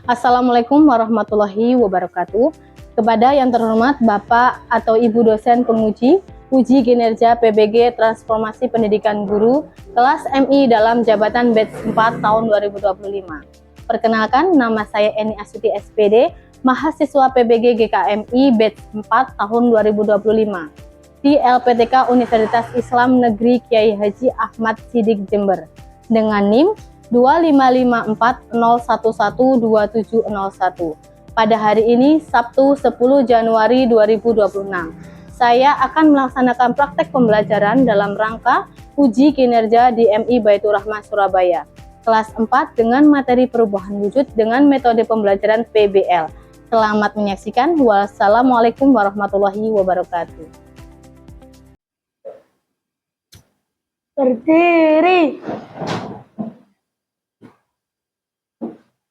Assalamualaikum warahmatullahi wabarakatuh. Kepada yang terhormat Bapak atau Ibu dosen penguji uji kinerja PBG Transformasi Pendidikan Guru kelas MI dalam jabatan batch 4 tahun 2025. Perkenalkan, nama saya Eni Astuti SPD, mahasiswa PBG GKMI batch 4 tahun 2025 di LPTK Universitas Islam Negeri Kiai Haji Ahmad Siddiq Jember dengan NIM 2554011271 pada hari ini Sabtu 10 Januari 2026. Saya akan melaksanakan praktek pembelajaran dalam rangka uji kinerja di MI Baitur Rahmah Surabaya kelas 4 dengan materi perubahan wujud dengan metode pembelajaran PBL. Selamat menyaksikan. Wassalamualaikum warahmatullahi wabarakatuh. Berdiri,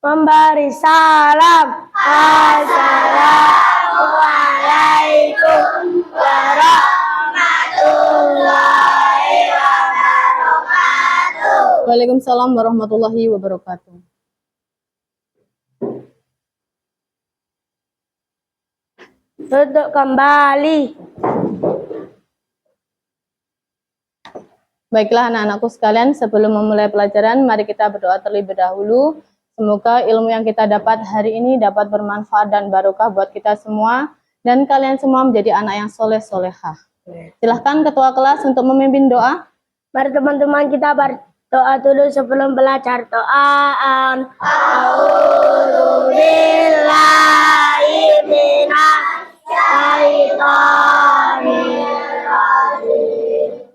memberi salam. Assalamualaikum warahmatullahi wabarakatuh. Waalaikumsalam warahmatullahi wabarakatuh. Duduk kembali. Baiklah anak-anakku sekalian, sebelum memulai pelajaran, mari kita berdoa terlebih dahulu. Semoga ilmu yang kita dapat hari ini dapat bermanfaat dan barokah buat kita semua, dan kalian semua menjadi anak yang soleh-solehah. Silahkan ketua kelas untuk memimpin doa. Mari teman-teman kita berdoa dulu sebelum belajar. Doaan. A'udzubillahi minasyaitonirrajim.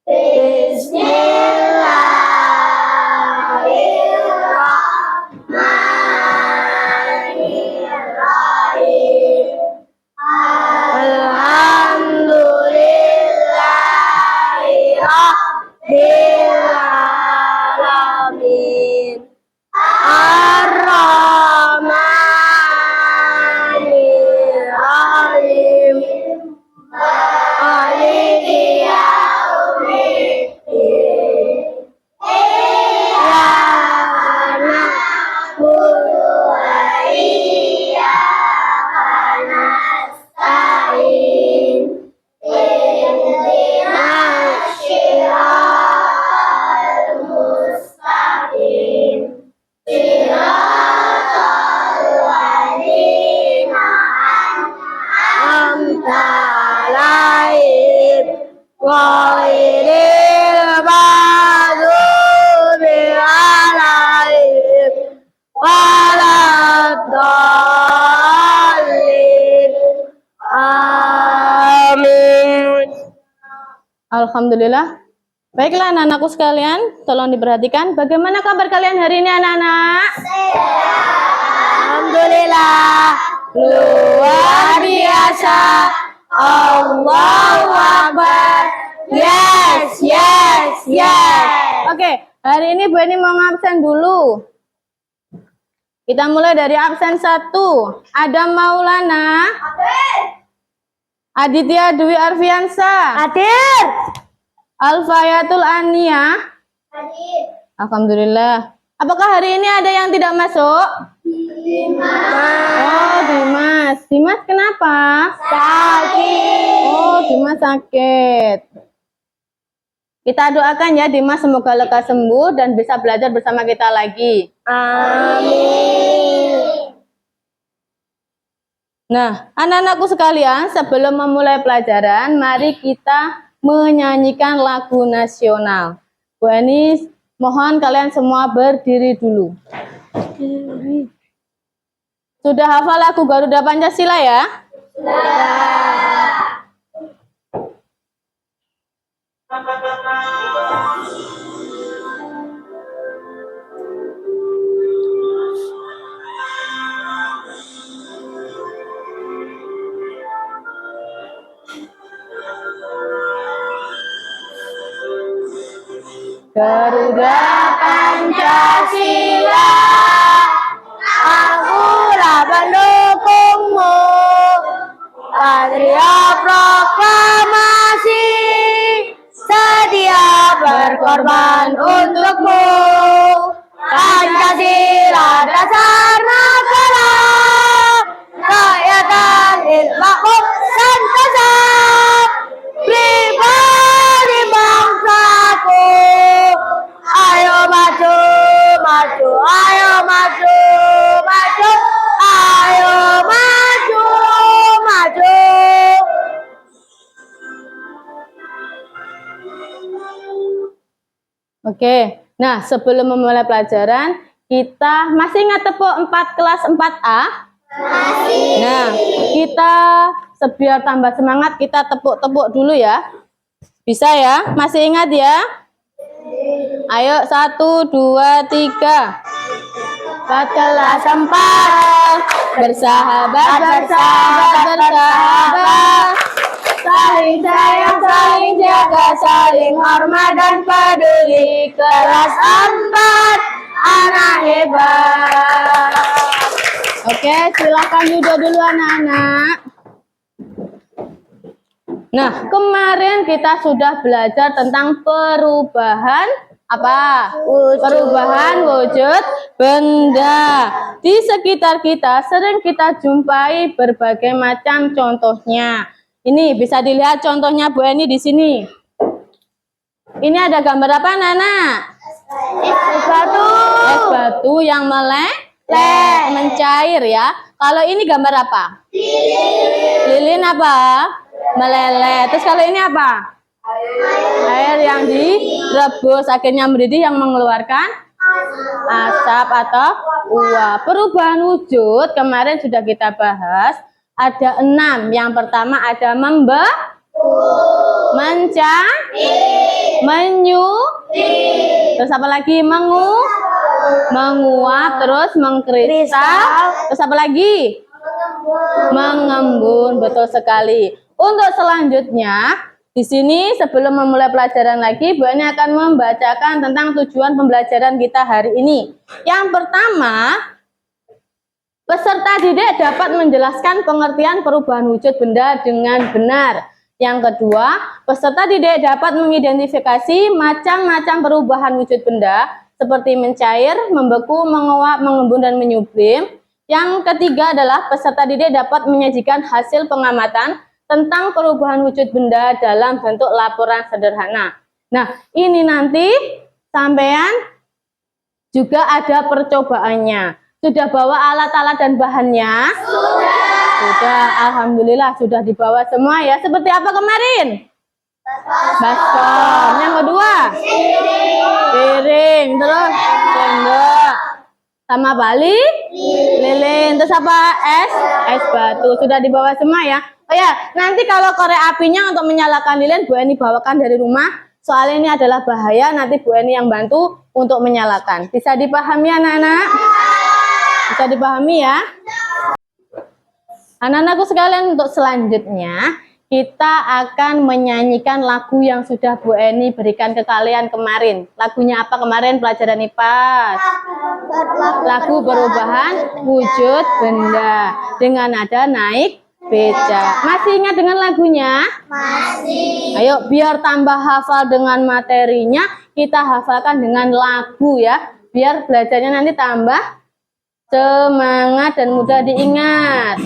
Bismillahirrahmanirrahim. Alhamdulillahi rabbil alamin. Ar-Rahmanir-Rahim. Maliki yaumiddin. Iyyaka na'budu wa iyyaka nasta'in. Ihdinas siratal mustaqim. Siratal ladzina an'amta 'alaihim ghairil maghdubi 'alaihim waladdallin. Amin. Alhamdulillah. Baiklah anak-anakku sekalian, tolong diperhatikan. Bagaimana kabar kalian hari ini anak-anak? Alhamdulillah. Luar biasa. Allahu Akbar. Yes, yes, yes. Oke, hari ini Bu Eni mau ngabsen dulu. Kita mulai dari absen 1. Adam Maulana. Aditya Dwi Arfiansa. Hadir. Alfayatul Ania. Alhamdulillah. Apakah hari ini ada yang tidak masuk? Oh, Dimas. Dimas kenapa? Sakit. Oh, Dimas sakit. Kita doakan ya Dimas semoga lekas sembuh dan bisa belajar bersama kita lagi. Amin. Nah, anak-anakku sekalian, sebelum memulai pelajaran, mari kita menyanyikan lagu nasional. Bu Eni, mohon kalian semua berdiri dulu. Sudah hafal lagu Garuda Pancasila ya? Garuda Pancasila, akulah pendukungmu. Satria proklamasi, sedia berkorban untukmu. Pancasila Pancasila dasar negara, rakyat makmur sentosa, pribadi bangsaku. Ayo maju, maju, ayo maju, maju, ayo maju, maju. Oke, nah sebelum memulai pelajaran, kita masih ingat tepuk 4 kelas 4A? Masih. Nah, kita biar tambah semangat, kita tepuk-tepuk dulu ya. Bisa ya? Masih ingat ya? Ayo, 1, 2, 3. 4 kelas 4, bersahabat, bersahabat, bersahabat. Saling sayang, saling jaga, saling hormat dan peduli. Kelas 4, anak hebat. Oke, silakan duduk dulu anak-anak. Nah, kemarin kita sudah belajar tentang perubahan apa? Perubahan wujud benda. Di sekitar kita sering kita jumpai berbagai macam contohnya. Ini bisa dilihat contohnya Bu Eni di sini. Ini ada gambar apa, Nana? Es batu. Es batu yang meleleh, mencair ya. Kalau ini gambar apa? Lilin apa? Meleleh. Terus kalau ini apa? Air yang direbus akhirnya mendidih yang mengeluarkan asap atau uap. Perubahan wujud kemarin sudah kita bahas. Ada 6. Yang pertama ada mencair, terus apa lagi? Menguap, terus mengkristal, terus apa lagi? Mengembun. Betul sekali. Untuk selanjutnya, di sini sebelum memulai pelajaran lagi, Bu Eni akan membacakan tentang tujuan pembelajaran kita hari ini. Yang pertama, peserta didik dapat menjelaskan pengertian perubahan wujud benda dengan benar. Yang kedua, peserta didik dapat mengidentifikasi macam-macam perubahan wujud benda seperti mencair, membeku, menguap, mengembun, dan menyublim. Yang ketiga adalah peserta didik dapat menyajikan hasil pengamatan tentang perubahan wujud benda dalam bentuk laporan sederhana. Nah, ini nanti sampean juga ada percobaannya. Sudah bawa alat-alat dan bahannya? Sudah, alhamdulillah sudah dibawa semua ya. Seperti apa kemarin? Baskom. Yang kedua? Piring. Terus sendok. Sama bali? Lilin. Terus apa? Es batu. Sudah dibawa semua ya. Oh ya, nanti kalau korek apinya untuk menyalakan lilin, Bu Eni bawakan dari rumah. Soalnya ini adalah bahaya, nanti Bu Eni yang bantu untuk menyalakan. Bisa dipahami anak-anak? Bisa dipahami ya? Anak-anakku sekalian, untuk selanjutnya kita akan menyanyikan lagu yang sudah Bu Eni berikan ke kalian kemarin. Lagunya apa kemarin pelajaran IPA? Lagu perubahan wujud benda dengan nada naik beca. Masih ingat dengan lagunya? Masih. Ayo biar tambah hafal dengan materinya, kita hafalkan dengan lagu ya. Biar belajarnya nanti tambah semangat dan mudah diingat.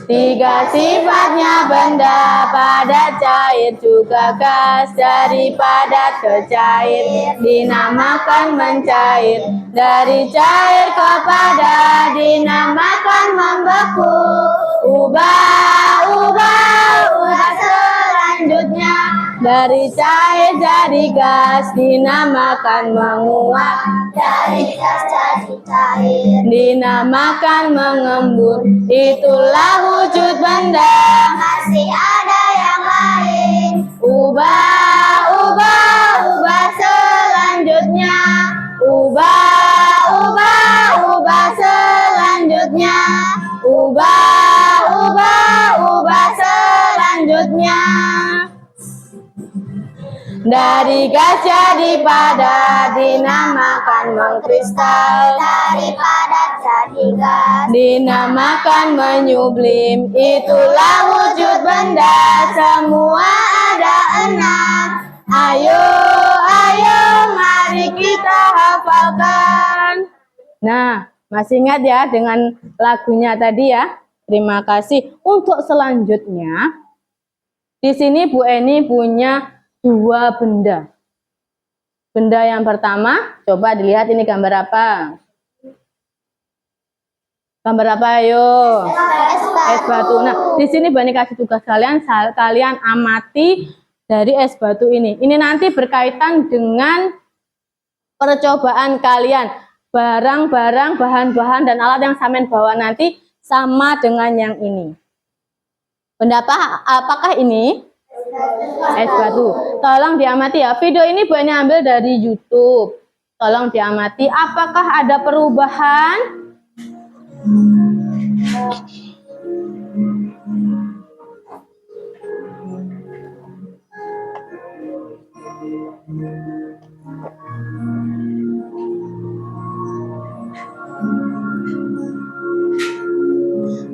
Tiga sifatnya benda, padat, cair, juga gas. Dari padat ke cair dinamakan mencair. Dari cair ke padat dinamakan membeku. Ubah selanjutnya. Dari cair jadi gas dinamakan menguap. Dari gas jadi cair dinamakan mengembun. Itulah wujud benda. Masih ada yang lain. Ubah selanjutnya. Ubah selanjutnya. Ubah selanjutnya. Dari gas jadi padat dinamakan mengkristal. Dari padat jadi gas dinamakan menyublim. Itulah wujud benda, semua ada 6. Ayo, ayo, mari kita hafalkan. Nah, masih ingat ya dengan lagunya tadi ya? Terima kasih. Untuk selanjutnya, di sini Bu Eni punya dua benda. Benda yang pertama, coba dilihat ini gambar apa? Gambar apa ayo? Es batu. Nah, di sini Bu Eni kasih tugas kalian amati dari es batu ini. Ini nanti berkaitan dengan percobaan kalian. Barang-barang, bahan-bahan, dan alat yang sampean bawa nanti sama dengan yang ini. Benda apakah ini? Es batu. Tolong diamati ya. Video ini Bu Eni ambil dari YouTube. Tolong diamati. Apakah ada perubahan?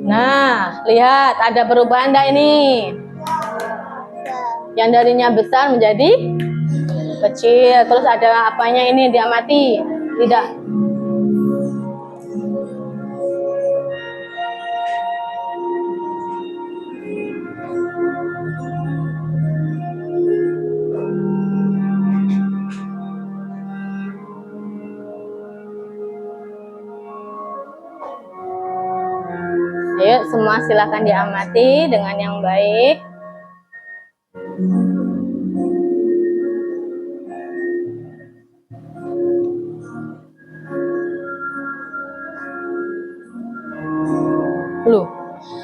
Nah, lihat ada perubahan enggak ini? Yang darinya besar menjadi kecil. Terus ada apanya ini diamati? Tidak. Ayo semua silakan diamati dengan yang baik.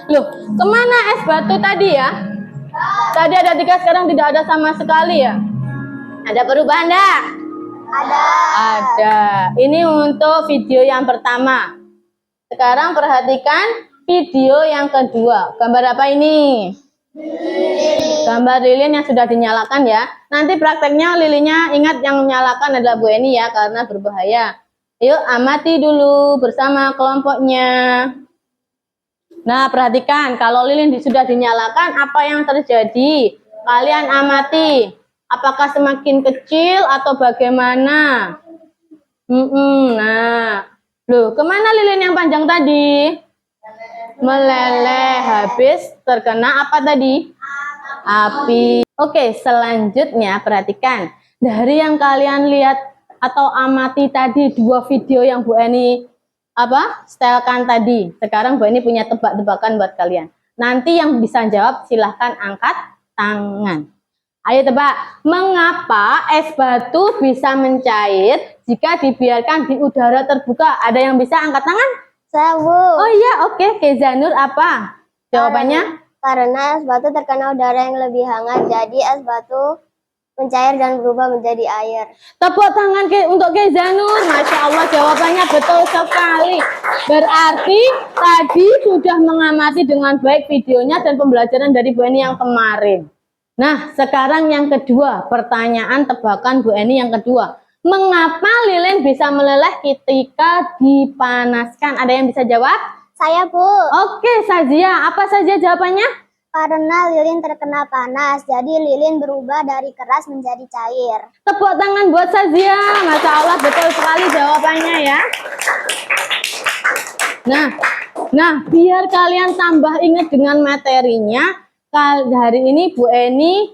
Loh, kemana es batu tadi ya? Tadi ada 3, sekarang tidak ada sama sekali ya? Ada perubahan enggak? Ada. Ini untuk video yang pertama. Sekarang perhatikan video yang kedua. Gambar apa ini? Gambar lilin yang sudah dinyalakan ya. Nanti prakteknya lilinnya ingat yang menyalakan adalah Bu Eni ya, karena berbahaya. Yuk amati dulu bersama kelompoknya. Nah, perhatikan kalau lilin sudah dinyalakan, apa yang terjadi? Kalian amati. Apakah semakin kecil atau bagaimana? Nah, loh, kemana lilin yang panjang tadi? Meleleh, habis terkena apa tadi? Api. Oke, selanjutnya perhatikan. Dari yang kalian lihat atau amati tadi 2 video yang Bu Eni setelkan tadi. Sekarang Bu Eni punya tebak-tebakan buat kalian. Nanti yang bisa jawab silahkan angkat tangan. Ayo tebak, mengapa es batu bisa mencair jika dibiarkan di udara terbuka? Ada yang bisa angkat tangan? Saya, Bu. Oh iya, oke. Kezanur apa jawabannya? Karena es batu terkena udara yang lebih hangat, jadi es batu mencair dan berubah menjadi air. Tepuk tangan untuk Kezanur. Masya Allah, jawabannya betul sekali. Berarti tadi sudah mengamati dengan baik videonya dan pembelajaran dari Bu Eni yang kemarin. Nah, sekarang yang kedua, pertanyaan tebakan Bu Eni yang kedua. Mengapa lilin bisa meleleh ketika dipanaskan? Ada yang bisa jawab? Saya, Bu. Oke, Sazia. Apa saja jawabannya? Karena lilin terkena panas, jadi lilin berubah dari keras menjadi cair. Tepuk tangan buat Sazia. Masya Allah, betul sekali jawabannya ya. Nah, biar kalian tambah ingat dengan materinya, hari ini Bu Eni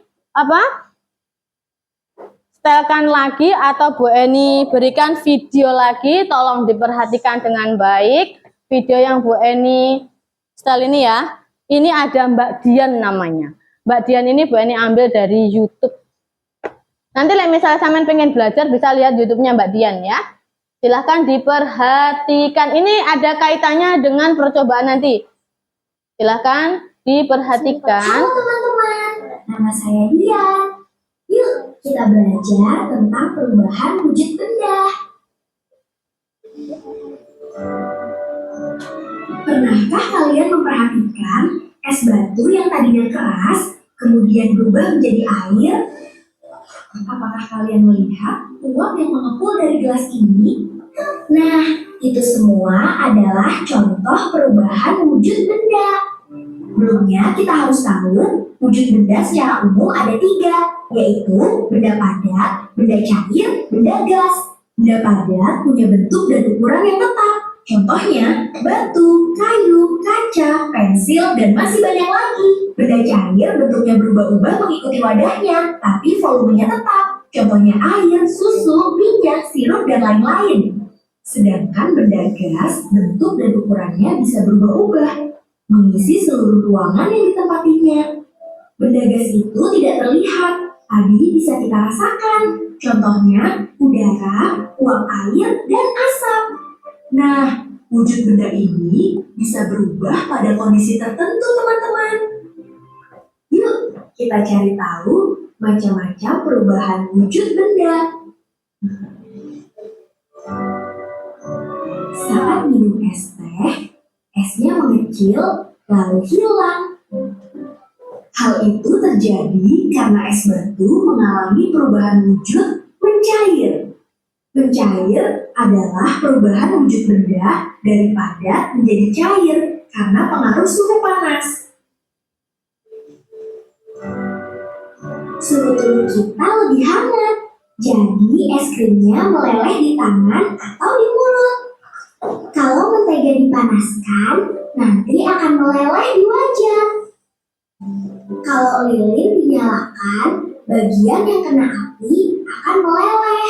setelkan lagi atau Bu Eni berikan video lagi. Tolong diperhatikan dengan baik video yang Bu Eni setel ini ya. Ini ada Mbak Dian namanya. Mbak Dian ini Bu Eni ambil dari YouTube. Nanti misalnya sampean pengen belajar bisa lihat YouTube-nya Mbak Dian ya. Silahkan diperhatikan. Ini ada kaitannya dengan percobaan nanti. Silahkan diperhatikan. Halo teman-teman, nama saya Dian. Yuk kita belajar tentang perubahan wujud benda. Pernahkah kalian memperhatikan es batu yang tadinya keras, kemudian berubah menjadi air? Apakah kalian melihat uap yang mengepul dari gelas ini? Nah, itu semua adalah contoh perubahan wujud benda. Sebelumnya kita harus tahu wujud benda secara umum ada 3, yaitu benda padat, benda cair, benda gas. Benda padat punya bentuk dan ukuran yang tetap. Contohnya batu, kayu, kaca, pensil, dan masih banyak lagi. Benda cair bentuknya berubah-ubah mengikuti wadahnya, tapi volumenya tetap. Contohnya air, susu, minyak, sirup, dan lain-lain. Sedangkan benda gas, bentuk dan ukurannya bisa berubah-ubah, mengisi seluruh ruangan yang ditempatinya. Benda gas itu tidak terlihat, tapi bisa kita rasakan. Contohnya udara, uap air, dan asap. Nah, wujud benda ini bisa berubah pada kondisi tertentu, teman-teman. Yuk, kita cari tahu macam-macam perubahan wujud benda. Saat minum es teh, esnya mengecil lalu hilang. Hal itu terjadi karena es batu mengalami perubahan wujud mencair. Mencair adalah perubahan wujud benda dari padat menjadi cair karena pengaruh suhu panas. Suhu tubuh kita lebih hangat, jadi es krimnya meleleh di tangan atau di mulut. Kalau mentega dipanaskan, nanti akan meleleh di wajah. Kalau lilin dinyalakan, bagian yang kena api akan meleleh.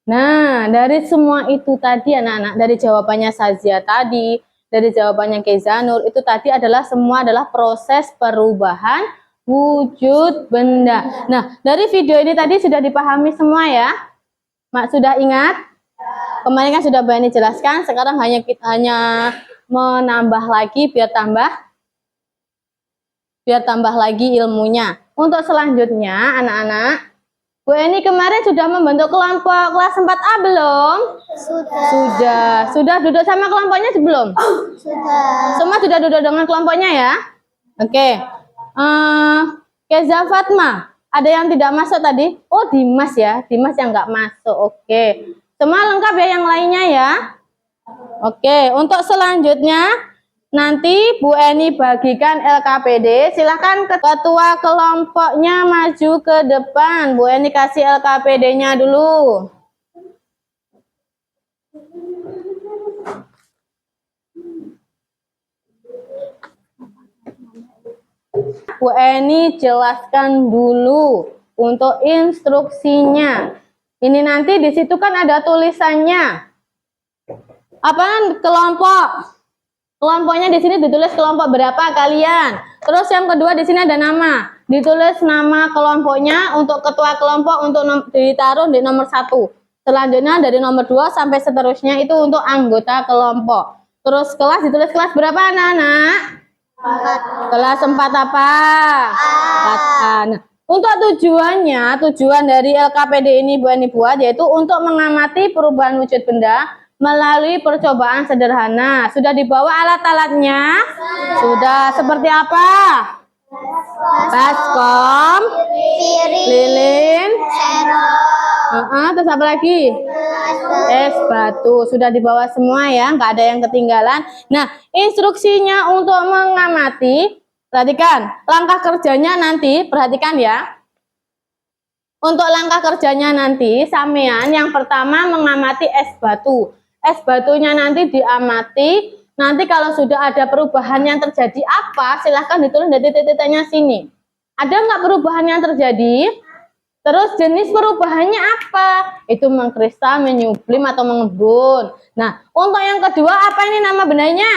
Nah, dari semua itu tadi anak-anak, dari jawabannya Sazia tadi, dari jawabannya Kezanur, itu tadi adalah semua adalah proses perubahan wujud benda. Nah, dari video ini tadi sudah dipahami semua ya? Mak sudah ingat? Kemarin kan sudah Mbak Eni jelaskan, sekarang hanya menambah lagi biar tambah lagi ilmunya. Untuk selanjutnya anak-anak, Bu Eni kemarin sudah membentuk kelompok kelas 4A belum? Sudah duduk sama kelompoknya sebelum? Sudah. Semua sudah duduk dengan kelompoknya ya? Oke. Keza Fatma, ada yang tidak masuk tadi? Oh, Dimas ya, Dimas yang nggak masuk. Oke. Semua lengkap ya yang lainnya ya? Oke, untuk selanjutnya nanti Bu Eni bagikan LKPD. Silahkan ketua kelompoknya maju ke depan. Bu Eni kasih LKPD-nya dulu. Bu Eni jelaskan dulu untuk instruksinya. Ini nanti di situ kan ada tulisannya. Apaan kelompok? Kelompoknya di sini ditulis kelompok berapa kalian. Terus yang kedua di sini ada nama. Ditulis nama kelompoknya untuk ketua kelompok untuk ditaruh di nomor 1. Selanjutnya dari nomor 2 sampai seterusnya itu untuk anggota kelompok. Terus kelas ditulis kelas berapa anak-anak? Kelas 4 apa? 4A. Nah, untuk tujuan dari LKPD ini Bu Eni buat yaitu untuk mengamati perubahan wujud benda melalui percobaan sederhana. Sudah dibawa alat-alatnya? Sudah. Seperti apa? Baskom, lilin, terus apa lagi? Es batu. Sudah dibawa semua ya, nggak ada yang ketinggalan. Nah, instruksinya untuk mengamati, perhatikan langkah kerjanya nanti, perhatikan ya. Untuk langkah kerjanya nanti, sampean yang pertama mengamati es batu. Es batunya nanti diamati. Nanti kalau sudah ada perubahan yang terjadi apa, silahkan ditulis dari titik-titiknya sini. Ada nggak perubahan yang terjadi? Terus jenis perubahannya apa? Itu mengkristal, menyublim, atau mengembun. Nah, untuk yang kedua apa ini nama bendanya?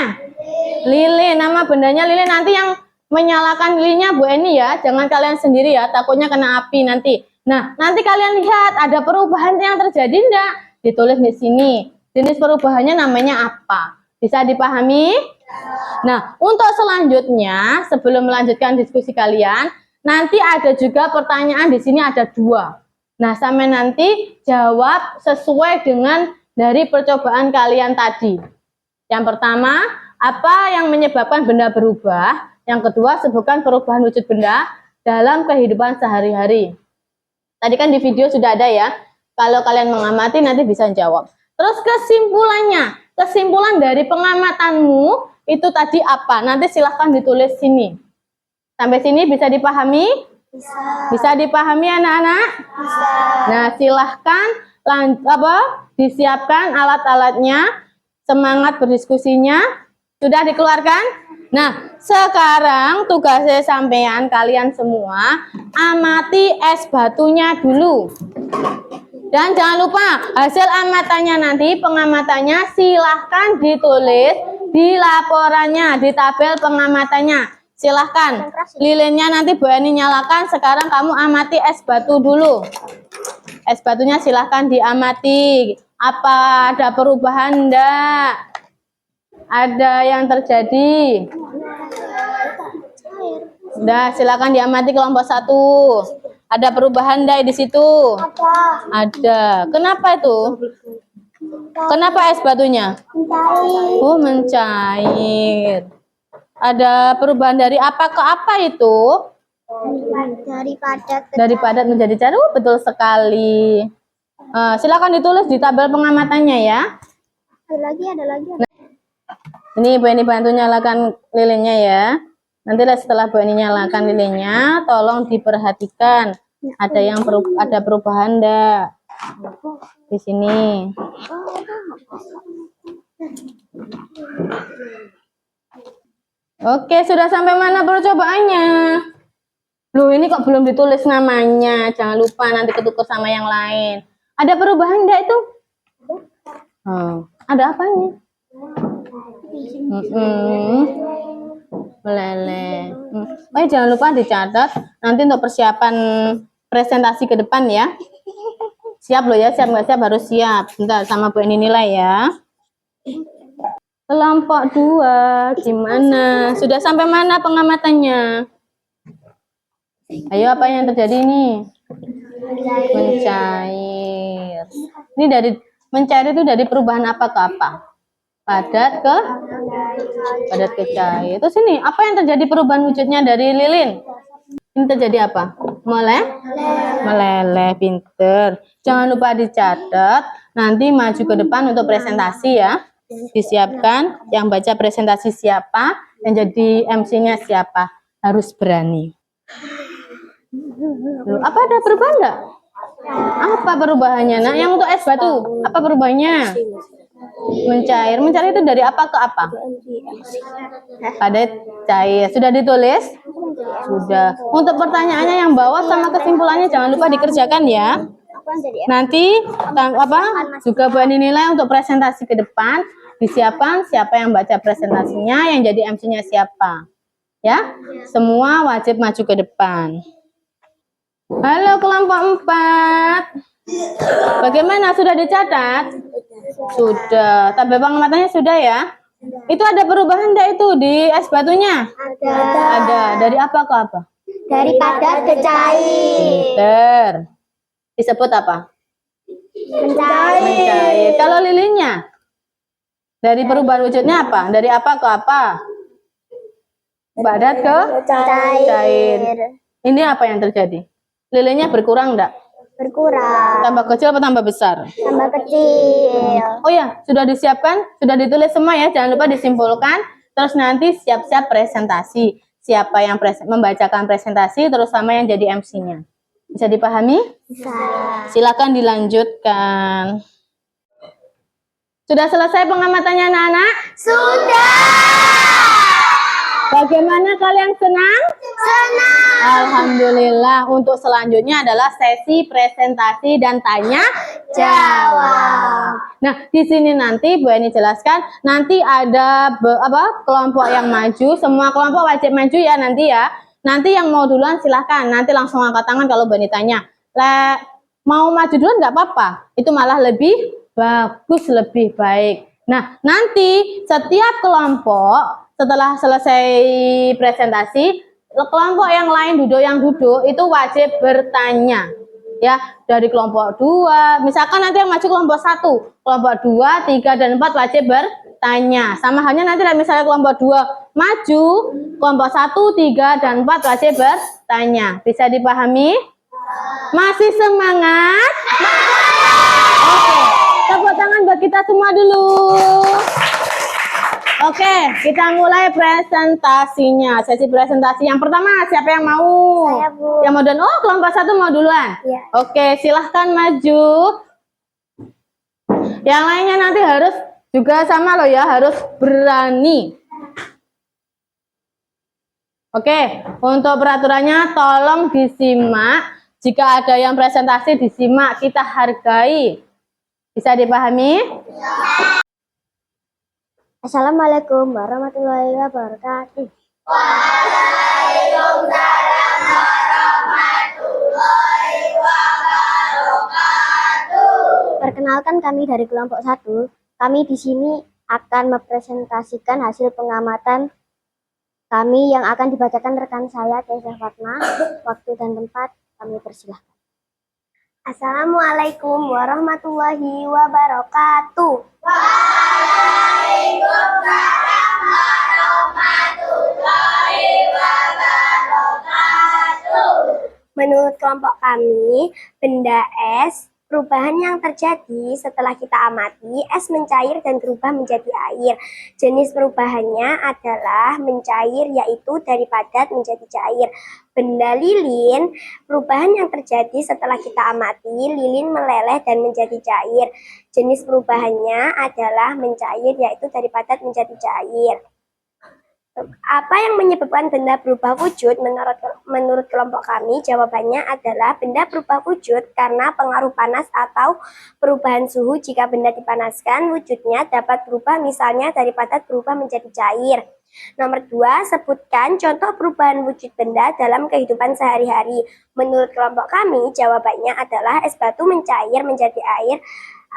Lilin. Nama bendanya lilin. Nanti yang menyalakan lilinnya Bu Eni ya. Jangan kalian sendiri ya, takutnya kena api nanti. Nah, nanti kalian lihat ada perubahan yang terjadi enggak? Ditulis di sini. Jenis perubahannya namanya apa? Bisa dipahami? Nah, untuk selanjutnya, sebelum melanjutkan diskusi kalian, nanti ada juga pertanyaan di sini ada 2. Nah, sampai nanti jawab sesuai dengan dari percobaan kalian tadi. Yang pertama, apa yang menyebabkan benda berubah? Yang kedua, sebutkan perubahan wujud benda dalam kehidupan sehari-hari. Tadi kan di video sudah ada ya. Kalau kalian mengamati nanti bisa jawab. Terus kesimpulannya, kesimpulan dari pengamatanmu itu tadi apa? Nanti silahkan ditulis sini. Sampai sini bisa dipahami? Bisa dipahami anak-anak? Nah, silahkan disiapkan alat-alatnya, semangat berdiskusinya, sudah dikeluarkan? Nah, sekarang tugasnya sampean kalian semua amati es batunya dulu. Dan jangan lupa hasil amatannya nanti, pengamatannya silahkan ditulis di laporannya, di tabel pengamatannya. Silahkan, lilinnya nanti Bu Eni nyalakan. Sekarang kamu amati es batu dulu. Es batunya silahkan diamati. Apa ada perubahan enggak? Ada yang terjadi? Udah, silahkan diamati kelompok 1. Ada perubahan enggak di situ? Ada. Kenapa itu? Kenapa es batunya? Oh, mencair. Ada perubahan dari apa ke apa itu? Dari padat menjadi cair. Betul sekali. Silakan ditulis di tabel pengamatannya ya. Ada lagi. Nah, ini Bu Eni bantu nyalakan lilinnya ya. Nanti setelah Bu Eni nyalakan lilinnya, tolong diperhatikan. Ada perubahan enggak di sini? Oke, sudah sampai mana percobaannya? Loh, ini kok belum ditulis namanya. Jangan lupa nanti ketuker sama yang lain. Ada perubahan enggak itu? Ada apanya? Meleleh. Jangan lupa dicatat nanti untuk persiapan presentasi ke depan ya. Siap loh ya, siap nggak siap harus siap. Bentar, sama Bu Eni nilai ya. Kelompok 2 gimana? Sudah sampai mana pengamatannya? Ayo, apa yang terjadi ini? Mencair. Ini dari mencair itu dari perubahan apa ke apa? Padat ke cair. Terus ini, apa yang terjadi perubahan wujudnya dari lilin? Ini terjadi apa? Meleleh, pinter. Jangan lupa dicatat. Nanti maju ke depan untuk presentasi ya. Disiapkan, yang baca presentasi siapa, yang jadi MC-nya siapa. Harus berani. Loh, apa ada perubahan enggak? Apa perubahannya? Nah, yang untuk es batu, apa perubahannya? Mencair. Mencair itu dari apa ke apa? Padat, cair. Sudah ditulis? Sudah. Untuk pertanyaannya yang bawah sama kesimpulannya jangan lupa dikerjakan ya. Nanti juga Bu Eni nilai untuk presentasi ke depan. Disiapkan siapa yang baca presentasinya, yang jadi MC-nya siapa. Ya, semua wajib maju ke depan. Halo kelompok 4. Bagaimana, sudah dicatat? Sudah. Tabel pengamatannya sudah ya? Itu ada perubahan enggak itu di es batunya? Ada. Dari apa ke apa? Dari padat ke cair. Pinter. Disebut apa? Mencair. Kalau lilinnya? Dari perubahan wujudnya apa? Dari apa ke apa? Padat ke cair. Ini apa yang terjadi? Lilinnya berkurang enggak? Berkurang. Tambah kecil atau tambah besar? Tambah kecil. Oh ya, sudah disiapkan? Sudah ditulis semua ya? Jangan lupa disimpulkan. Terus nanti siap-siap presentasi. Siapa yang membacakan presentasi, terus sama yang jadi MC-nya. Bisa dipahami? Bisa. Silakan dilanjutkan. Sudah selesai pengamatannya anak-anak? Sudah. Bagaimana kalian senang? Senang. Alhamdulillah. Untuk selanjutnya adalah sesi presentasi dan tanya jawab. Nah, di sini nanti Bu Eni jelaskan, nanti ada kelompok yang maju, semua kelompok wajib maju ya nanti ya. Nanti yang mau duluan silahkan, nanti langsung angkat tangan kalau Bu Eni tanya. Mau maju duluan nggak apa-apa, itu malah lebih bagus, lebih baik. Nah, nanti setiap kelompok setelah selesai presentasi, kelompok yang lain yang duduk itu wajib bertanya. Ya, dari kelompok 2, misalkan nanti yang maju kelompok 1, kelompok 2, 3, dan 4 wajib bertanya. Sama halnya nanti misalnya kelompok 2 maju, kelompok 1, 3, dan 4 wajib bertanya. Bisa dipahami? Masih semangat? Oke, tepuk tangan buat kita semua dulu. Oke, kita mulai presentasinya. Sesi presentasi yang pertama, siapa yang mau? Saya, Bu. Yang mau dan kelompok 1 mau duluan? Iya. Oke, silahkan maju. Yang lainnya nanti harus juga sama loh ya, harus berani. Oke, untuk peraturannya tolong disimak. Jika ada yang presentasi disimak, kita hargai. Bisa dipahami? Assalamualaikum warahmatullahi wabarakatuh. Perkenalkan, kami dari kelompok 1. Kami di sini akan mempresentasikan hasil pengamatan kami yang akan dibacakan rekan saya, Keisha Fatma. Waktu dan tempat kami persilahkan. Assalamualaikum warahmatullahi wabarakatuh. Menurut kelompok kami, benda es, perubahan yang terjadi setelah kita amati, es mencair dan berubah menjadi air. Jenis perubahannya adalah mencair, yaitu dari padat menjadi cair. Benda lilin, perubahan yang terjadi setelah kita amati, lilin meleleh dan menjadi cair. Jenis perubahannya adalah mencair, yaitu dari padat menjadi cair. Apa yang menyebabkan benda berubah wujud? Menurut kelompok kami, jawabannya adalah benda berubah wujud karena pengaruh panas atau perubahan suhu. Jika benda dipanaskan, wujudnya dapat berubah, misalnya dari padat berubah menjadi cair. Nomor 2, sebutkan contoh perubahan wujud benda dalam kehidupan sehari-hari. Menurut kelompok kami, jawabannya adalah es batu mencair menjadi air.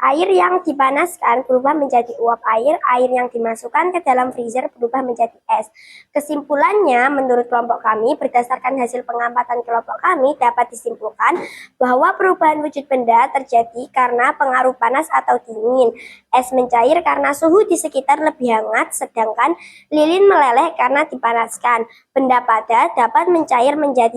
Air yang dipanaskan berubah menjadi uap air, air yang dimasukkan ke dalam freezer berubah menjadi es. Kesimpulannya, menurut kelompok kami, berdasarkan hasil pengamatan kelompok kami, dapat disimpulkan bahwa perubahan wujud benda terjadi karena pengaruh panas atau dingin. Es mencair karena suhu di sekitar lebih hangat, sedangkan lilin meleleh karena dipanaskan. Benda padat dapat mencair menjadi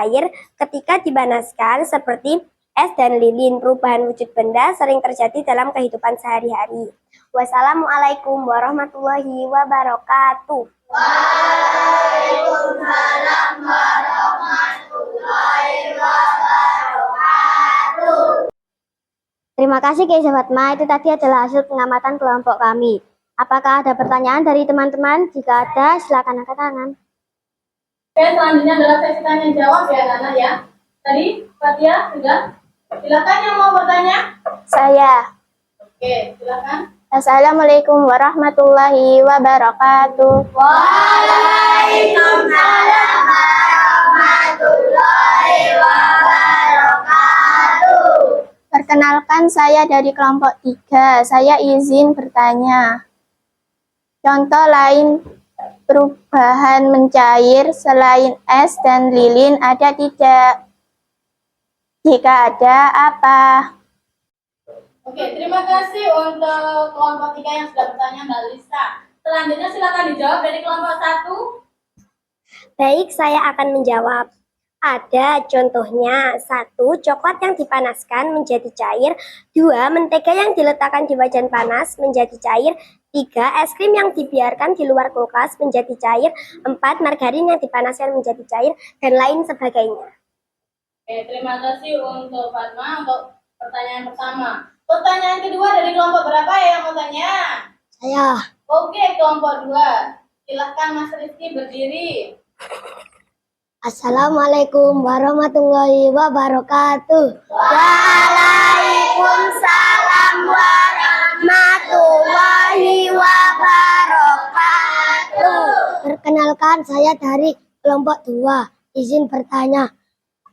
air ketika dipanaskan, seperti es dan lilin. Perubahan wujud benda sering terjadi dalam kehidupan sehari-hari. Wassalamualaikum warahmatullahi wabarakatuh. Waalaikumsalam warahmatullahi wabarakatuh. Terima kasih Keisha Fatma. Itu tadi adalah hasil pengamatan kelompok kami. Apakah ada pertanyaan dari teman-teman? Jika ada, silakan angkat tangan. Oke, selanjutnya adalah sesi tanya jawab ya, Nana ya. Tadi Fatia sudah. Silakan yang mau bertanya. Saya. Oke, silakan. Assalamualaikum warahmatullahi wabarakatuh. Waalaikumsalam warahmatullahi wabarakatuh. Perkenalkan, saya dari kelompok 3. Saya izin bertanya. Contoh lain perubahan mencair selain es dan lilin ada tidak? Jika ada, apa? Oke, terima kasih untuk kelompok 3 yang sudah bertanya, Mbak Lisa. Selanjutnya silakan dijawab dari kelompok 1. Baik, saya akan menjawab. Ada contohnya. 1, coklat yang dipanaskan menjadi cair. 2, mentega yang diletakkan di wajan panas menjadi cair. 3, es krim yang dibiarkan di luar kulkas menjadi cair. 4, margarin yang dipanaskan menjadi cair, dan lain sebagainya. Oke, terima kasih untuk Fatma untuk pertanyaan pertama. Pertanyaan kedua dari kelompok berapa ya yang mau tanya? Saya. Oke, kelompok 2. Silahkan Mas Rizky berdiri. Assalamualaikum warahmatullahi wabarakatuh. Waalaikumsalam warahmatullahi wabarakatuh. Perkenalkan, saya dari kelompok 2. Izin bertanya,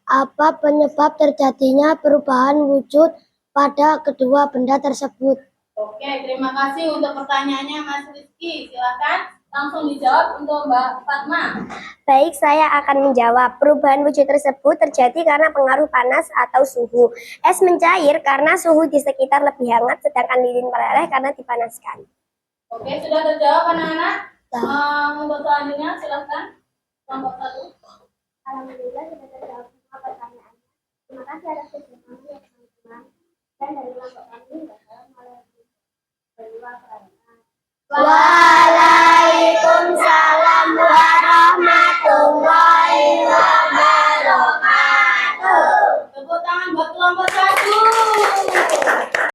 apa penyebab terjadinya perubahan wujud pada kedua benda tersebut? Oke, terima kasih untuk pertanyaannya Mas Rizky. Silakan langsung dijawab untuk Mbak Fatma. Baik, saya akan menjawab. Perubahan wujud tersebut terjadi karena pengaruh panas atau suhu. Es mencair karena suhu di sekitar lebih hangat, sedangkan lilin meleleh karena dipanaskan. Oke, sudah terjawab anak-anak? Untuk selanjutnya silakan kelompok 1. Alhamdulillah sudah terjawab semua pertanyaannya. Terima kasih atas kesempatannya ya teman-teman. Dan dari kelompok kami, Wassalamualaikum warahmatullahi wabarakatuh. Waalaikumsalam warahmatullahi wabarakatuh. Tepuk tangan buat kelompok 1.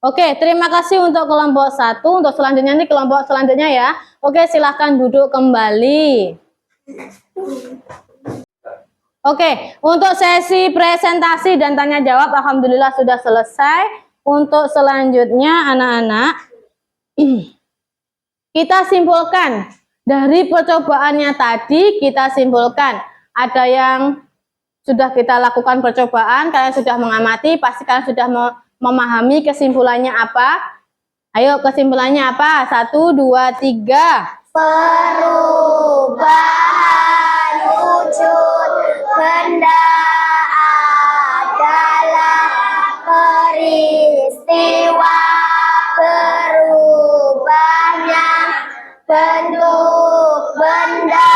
Oke, terima kasih untuk kelompok 1. Untuk selanjutnya nih kelompok selanjutnya ya. Oke, silahkan duduk kembali. Oke, untuk sesi presentasi dan tanya jawab alhamdulillah sudah selesai. Untuk selanjutnya anak-anak, kita simpulkan dari percobaannya tadi, kita simpulkan ada yang sudah kita lakukan percobaan, kalian sudah mengamati, pasti kalian sudah memahami kesimpulannya apa. Ayo kesimpulannya apa? 1, 2, 3. Perubahan wujud benda adalah peristiwa berubahnya bentuk benda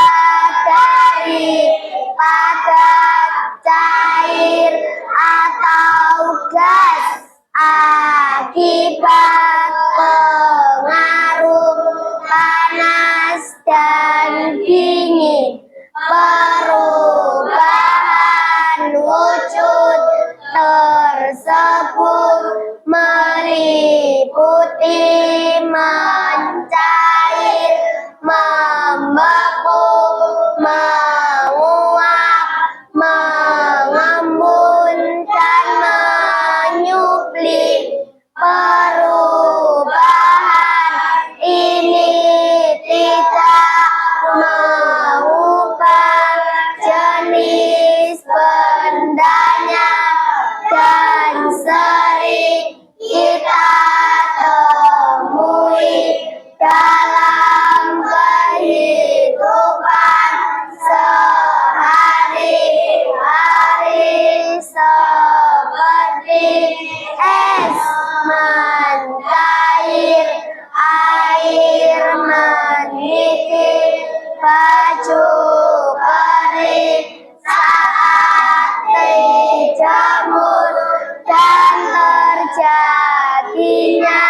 dari padat, cair, atau gas akibat pengaruh panas dan dingin. Perubahan wujud tersebut meliputi mencair, membeku, menguap, mengembun, dan menyuplik. Perubahan ini tidak mengubah jenis bendanya dan sering kita temui dalam kehidupan sehari-hari seperti es mencair, air mendidih, baju kering saat dijemur, dan terjadinya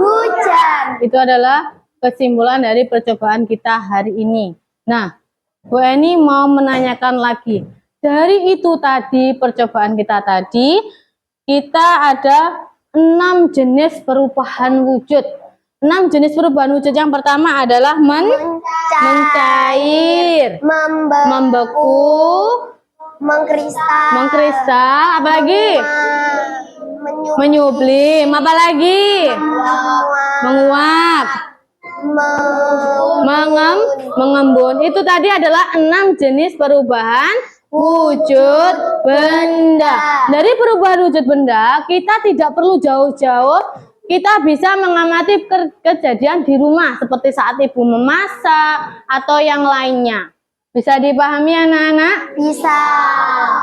hujan. Itu adalah kesimpulan dari percobaan kita hari ini. Nah, Bu Eni mau menanyakan lagi. Dari itu tadi, percobaan kita tadi, kita ada 6 jenis perubahan wujud. 6 jenis perubahan wujud. Yang pertama adalah mencair, membeku, mengkristal, apalagi? Menyublim, apalagi? Menguap, mengembun. Itu tadi adalah 6 jenis perubahan wujud benda. Dari perubahan wujud benda, kita tidak perlu jauh-jauh. Kita bisa mengamati kejadian di rumah, seperti saat ibu memasak atau yang lainnya. Bisa dipahami anak-anak? Bisa.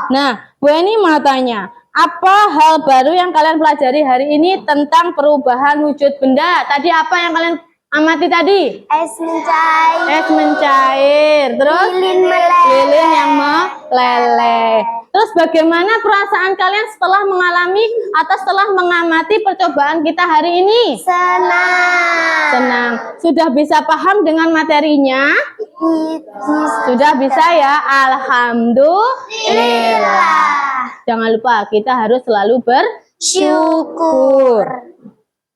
Nah, Bu Eni mau tanya, apa hal baru yang kalian pelajari hari ini tentang perubahan wujud benda? Tadi apa yang kalian amati tadi? Es mencair. Es mencair. Terus? Lilin yang meleleh. Terus bagaimana perasaan kalian setelah mengalami atau setelah mengamati percobaan kita hari ini? Senang. Senang. Sudah bisa paham dengan materinya? Sudah bisa ya? Alhamdulillah. Jangan lupa kita harus selalu bersyukur.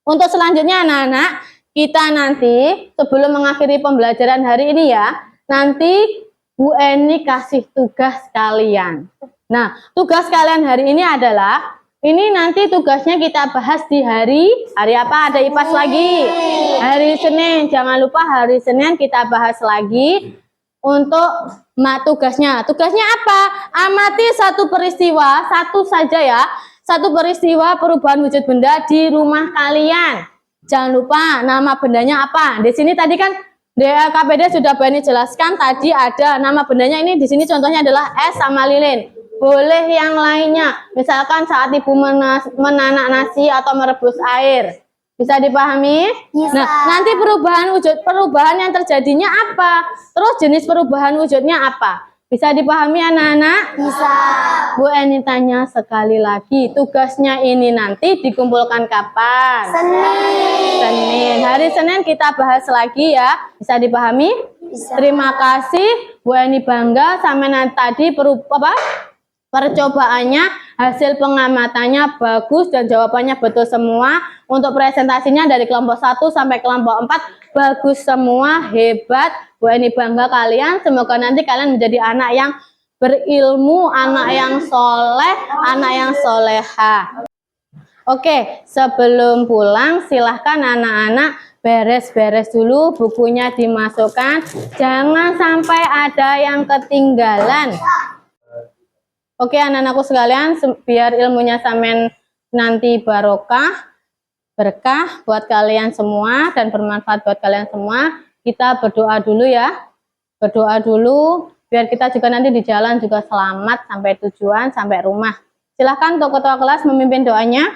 Untuk selanjutnya anak-anak, kita nanti sebelum mengakhiri pembelajaran hari ini ya, nanti Bu Eni kasih tugas kalian. Nah, tugas kalian hari ini adalah, ini nanti tugasnya kita bahas di hari apa? Ada IPAS lagi. Hari Senin, jangan lupa hari Senin kita bahas lagi untuk tugasnya. Tugasnya apa? Amati satu peristiwa, satu saja ya. Satu peristiwa perubahan wujud benda di rumah kalian. Jangan lupa nama bendanya apa. Di sini tadi kan KPD sudah Bani jelaskan, tadi ada nama bendanya ini, di sini contohnya adalah es sama lilin. Boleh yang lainnya, misalkan saat ibu menanak nasi atau merebus air. Bisa dipahami? Bisa. Nah, nanti perubahan yang terjadinya apa? Terus jenis perubahan wujudnya apa? Bisa dipahami anak-anak? Bisa. Bu Eni tanya sekali lagi, tugasnya ini nanti dikumpulkan kapan? Senin. Hari Senin kita bahas lagi ya. Bisa dipahami? Bisa. Terima kasih Bu Eni, bangga sama tadi percobaannya, hasil pengamatannya bagus dan jawabannya betul semua. Untuk presentasinya dari kelompok 1 sampai kelompok 4 bagus semua, hebat. Bu Eni bangga kalian. Semoga nanti kalian menjadi anak yang berilmu, anak yang soleh, anak yang soleha. Oke, sebelum pulang silahkan anak-anak beres-beres dulu, bukunya dimasukkan. Jangan sampai ada yang ketinggalan. Oke anak-anakku sekalian, biar ilmunya sampean nanti barokah, berkah buat kalian semua dan bermanfaat buat kalian semua. Kita berdoa dulu ya. Berdoa dulu biar kita juga nanti di jalan juga selamat sampai tujuan, sampai rumah. Silahkan untuk ketua kelas memimpin doanya.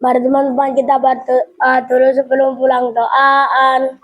Mari teman-teman kita berdoa dulu sebelum pulang. Doaan.